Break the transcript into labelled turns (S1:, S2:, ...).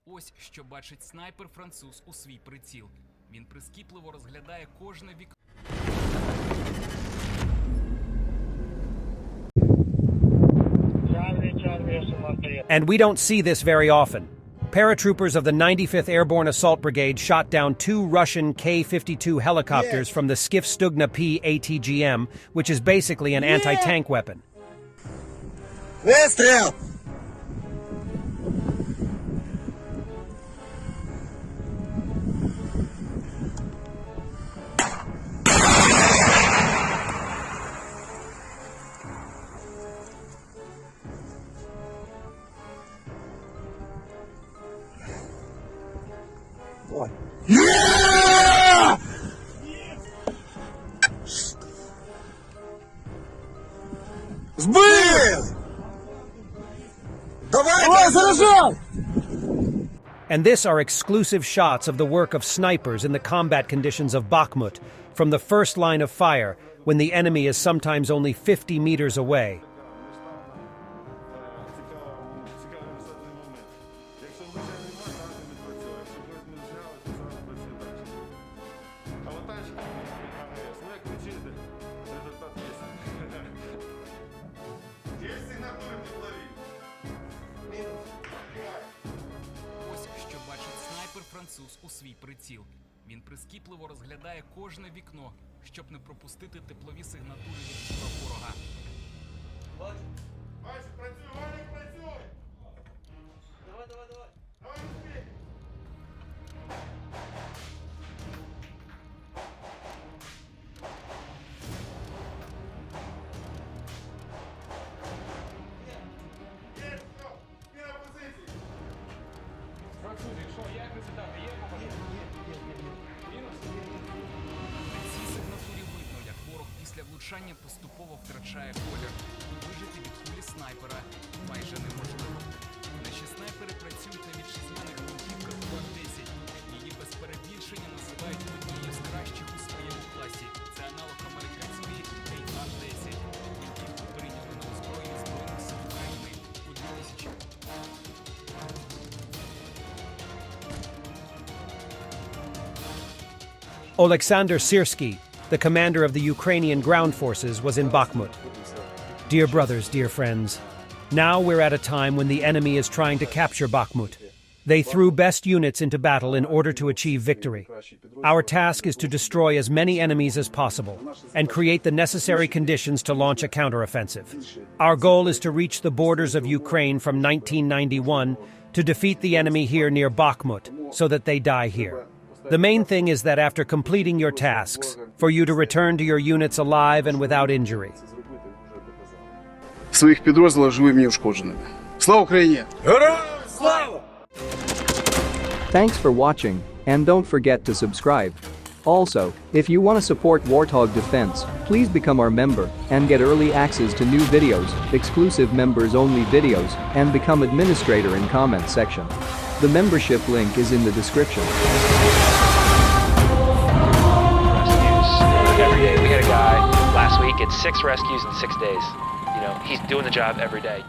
S1: Ось що бачить снайпер-француз у свій приціл. Він прискіпливо розглядає кожне вікно.
S2: And we don't see this very often. Paratroopers of the 95th Airborne Assault Brigade shot down 2 Russian K-52 helicopters from the Skiff Stugna P ATGM, which is basically an anti-tank weapon.
S3: Выстрел! Ой. Сбыл! Давай, заражай!
S2: And this are exclusive shots of the work of snipers in the combat conditions of Bakhmut, from the first line of fire, when the enemy is sometimes only 50 meters away.
S1: Снайпер-француз у свій приціл. Він прискіпливо розглядає кожне вікно, щоб не пропустити теплові сигнатури від ворога.
S4: Бачу, працюй, Валік, працюй! Давай, давай, давай! Давай, успій! Є, все, зміна позиції! Французі, що, як результати? Є попадання? Мінус?
S1: На цій сигнатурі видно, як ворог після влучання поступово втрачає колір. Вижити від кулі снайпера майже неможливо. Наші снайпери працюють на вітчизняних гвинтівках УА-10. Її без перебільшення називають однією з кращих у своєму класі. Це аналог американської KA-10. Гвинтівку прийняли на озброєння Збройних сил України у 2000.
S2: Oleksandr Syrsky, the commander of the Ukrainian ground forces, was in Bakhmut. Dear brothers, dear friends, now we're at a time when the enemy is trying to capture Bakhmut. They threw best units into battle in order to achieve victory. Our task is to destroy as many enemies as possible and create the necessary conditions to launch a counteroffensive. Our goal is to reach the borders of Ukraine from 1991 to defeat the enemy here near Bakhmut so that they die here. The main thing is that after completing your tasks, for you to return to your units alive and without injury.
S3: Своїх підрозділів живими і ушкодженими. Слава Україні! Героям слава!
S5: Thanks for watching, and don't forget to subscribe. Also, if you want to support Warthog Defense, please become our member and get early access to new videos, exclusive members-only videos, and become administrator in comment section. The membership link is in the description.
S6: Rescues every day. We had a guy last week at 6 rescues in 6 days. You know, he's doing the job every day.